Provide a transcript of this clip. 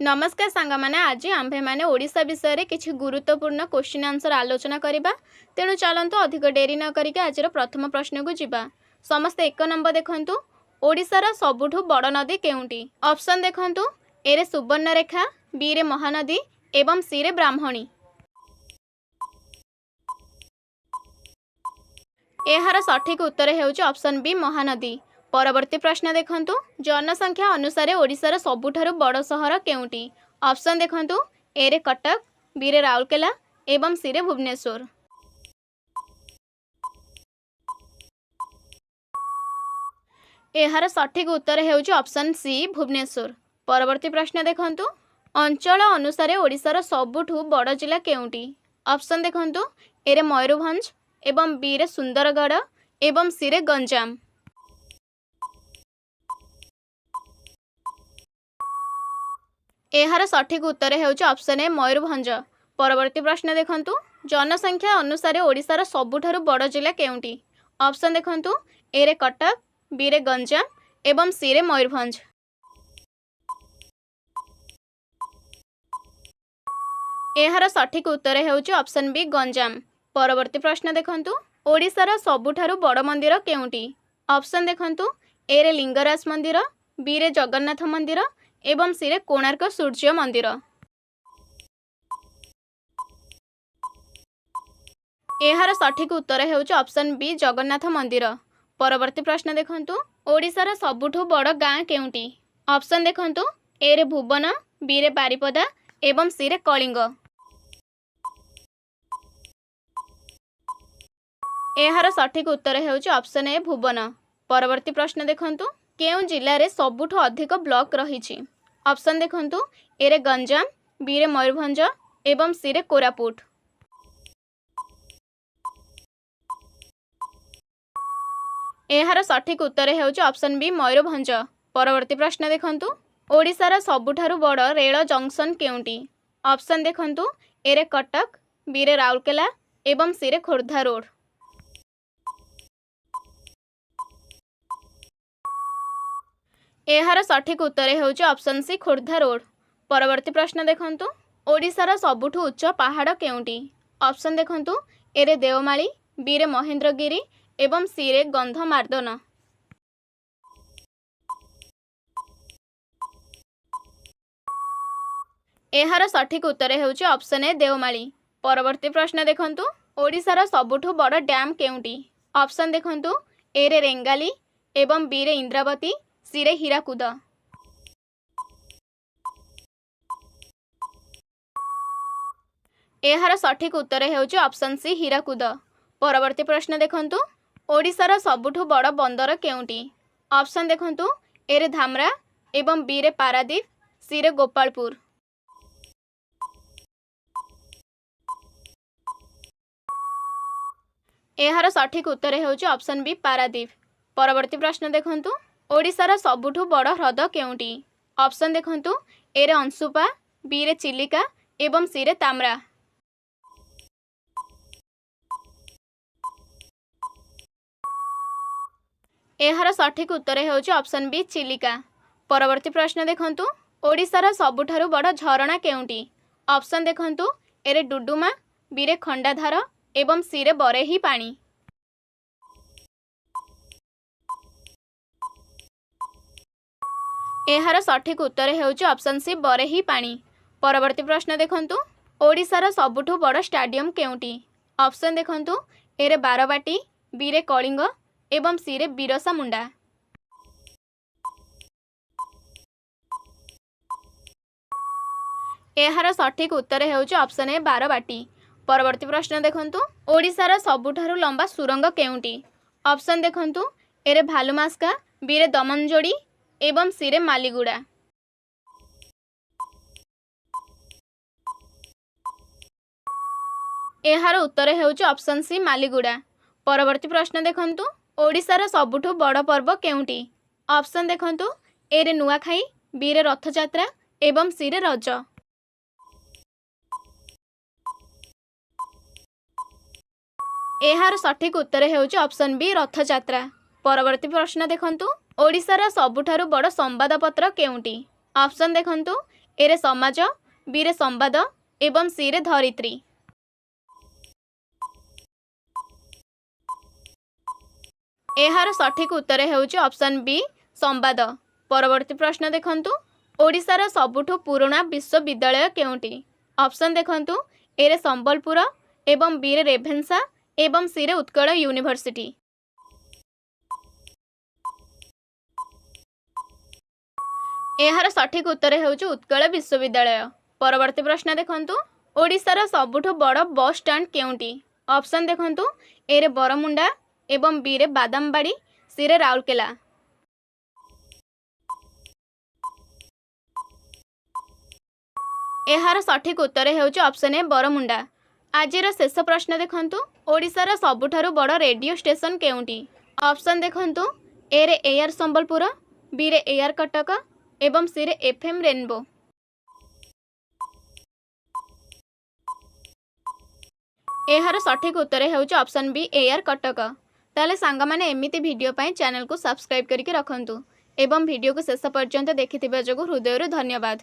नमस्कार सांग मैंने आज आंभे मैंने ओडिशा विषय रे किछि गुरुत्वपूर्ण क्वेश्चन आंसर आलोचना करिबा। तेणु चलंतु अधिक डेरी न करिके आज प्रथम प्रश्न को जिबा। समस्त एक नंबर देखंतु ओडिशार सबुठु बड़ नदी केउंटी। ऑप्शन देखंतु ए रे सुवर्णरेखा, बी रे महानदी एवं सी रे ब्राह्मणी। एहार सठिक उत्तर हेउछि ऑप्शन बी महानदी। परवर्ती प्रश्न देखंतु जनसंख्या अनुसार ओडिशार सबुठारु बड़ सहर केउंटी। ऑप्शन देखंतु ए रे कटक, बी रे राउरकेला एवं सी रे भुवनेश्वर। एहार सठिक उत्तर हेउछि ऑप्शन सी भुवनेश्वर। परवर्ती प्रश्न देखंतु अंचल अनुसार ओडिशार सबुठु बड़ जिला केउंटी। ऑप्शन देखंतु ए रे मयूरभंज एवं बी रे सुंदरगढ़ एवं सी रे गंजाम। एहार सठिक उत्तर हेउछि ऑप्शन ए मयूरभंज। परवर्ती प्रश्न देखंतु जनसंख्या अनुसार ओडिशार सबुठारु बड़ जिला केउंटी। ऑप्शन देखंतु ए रे कटक, बी रे गंजाम एवं सी रे मयूरभंज। एहार सठिक उत्तर हेउछि ऑप्शन बी गंजाम। परवर्ती प्रश्न देखंतु ओडिशार सबुठारु बड़ मंदिर केउंटी। ऑप्शन देखंतु ए रे लिंगराज मंदिर, बी रे जगन्नाथ मंदिर एवं सी रे कोणार्क सूर्य मंदिर। एहार सठिक उत्तर हेउछि ऑप्शन बी जगन्नाथ मंदिर। परवर्ती प्रश्न देखंतु ओडिशार सबुठु बड़ गाँ केउंटी। ऑप्शन देखंतु ए रे भुवन, बी रे बारिपदा एवं सी रे कलिंग। एहार सठिक उत्तर हेउछि ऑप्शन ए भुवन। परवर्ती प्रश्न देखंतु केउं जिल्ला रे सबुठु अधिक ब्लॉक रहिछि। ऑप्शन देखंतु ए रे गंजाम, बी रे मयूरभंज एवं सी रे कोरापुट। एहार सठिक उत्तर हेउछि ऑप्शन बी मयूरभंज। परवर्ती प्रश्न देखंतु ओडिशार सबुठारु बड़ रेल जंक्शन केउंटी। ऑप्शन देखंतु ए रे कटक, बी रे राउरकेला एवं सी रे खोर्धा रोड। एहार सठिक उत्तर हेउछि ऑप्शन सी खोर्धा रोड। परवर्ती प्रश्न देखंतु ओडिशार सबुठु उच्च पहाड़ केउंटी। ऑप्शन देखंतु ए रे देवमाली, बी रे महेंद्रगिरी एवं सी रे गंधमार्दन। एहार सठिक उत्तर हेउछि ऑप्शन ए देवमाली। परवर्ती प्रश्न देखंतु ओडिशार सबुठु बड़ डैम केउंटी। ऑप्शन देखंतु ए रे रेंगाली एवं बी रे इंद्रावती, सी रे हीराकुद। एहार सठिक उत्तर हेउछि ऑप्शन सी हीराकुद। परवर्ती प्रश्न देखंतु ओडिशार सबुठु बड़ बंदर केउंटी। ऑप्शन देखंतु ए रे धामरा एवं बी रे पारादीप, सी रे गोपालपुर। एहार सठिक उत्तर हेउछि ऑप्शन बी पारादीप। परवर्ती प्रश्न देखंतु ओडिशार सबुठु बड़ ह्रद केउंटी। ऑप्शन देखंतु ए रे अंशुपा, बी रे चिलिका एवं सी रे ताम्रा। एहार सठिक उत्तर हेउछि ऑप्शन बी चिलिका। परवर्ती प्रश्न देखंतु ओडिशार सबुठारु बड़ झरणा केउंटी। ऑप्शन देखंतु ए रे डुडुमा, बी रे खंडाधार एवं सी रे बरेही पानी। एहार सठिक उत्तर हेउछि ऑप्शन सी बरेही पानी। परवर्ती प्रश्न देखंतु ओडिशार सबुठु बड़ स्टाडियम केउंटी। ऑप्शन देखंतु ए रे बारबाटी, बी रे कलिंग एवं सी रे बिरसा मुंडा। एहार सठिक उत्तर हेउछि ऑप्शन ए बारबाटी। परवर्ती प्रश्न देखंतु ओडिशार सबुठारु लंबा सुरंग केउंटी। ऑप्शन देखंतु ए रे भालुमास्का, बी रे दमनजोड़ी एवं सी रे मालीगुड़ा। एहार उत्तर हेउछि ऑप्शन सी मालीगुड़ा। परवर्ती प्रश्न देखंतु ओडिशार सबुठु बड़ पर्व केउंटी। ऑप्शन देखंतु ए रे नुआखाई, बी रे रथयात्रा एवं सी रे रज। एहार सठिक उत्तर हेउछि ऑप्शन बी रथयात्रा। परवर्ती प्रश्न देखंतु ओडिशार सबुठारु बड़ संवादपत्र केउंटी। ऑप्शन देखंतु ए रे समाज, बी रे संवाद एवं सी रे धरित्री। एहार सठिक उत्तर हेउची ऑप्शन बी संवाद। परवर्ती प्रश्न देखंतु, ओडिशार सबुठु पुराना विश्वविद्यालय केउंटी? ऑप्शन देखंतु, ए रे संबलपुर एवं बी रे रेभेन्सा एवं सी रे उत्कल यूनिवर्सिटी। एहार सठिक उत्तर हेउची उत्कल विश्वविद्यालय। परवर्ती प्रश्न देखंतु, ओडिशार सबुठु बड़ बस स्टैंड केउंटी? ऑप्शन देखंतु, ए रे बरमुंडा एवं बी रे बादामबाड़ी सी रे राउरकेला। एहार सठिक उत्तर हेउची ऑप्शन ए बरमुंडा। आजिर शेष प्रश्न देखंतु, ओडिशार सबुठारु बड़ रेडियो स्टेशन केउंटी? ऑप्शन देखंतु, ए रे एआर संबलपुर, बी रे एआर कटक एवं सी रे एफएम रेनबो। एहार सठिक उत्तर हेउची ऑप्शन बी एआर कटक। ताले सांग माने एमिति वीडियो पाई चैनल को सब्सक्राइब करके रखंतु एवं वीडियो को शेष पर्यंत देखिथिबा जोगु हृदयरु धन्यवाद।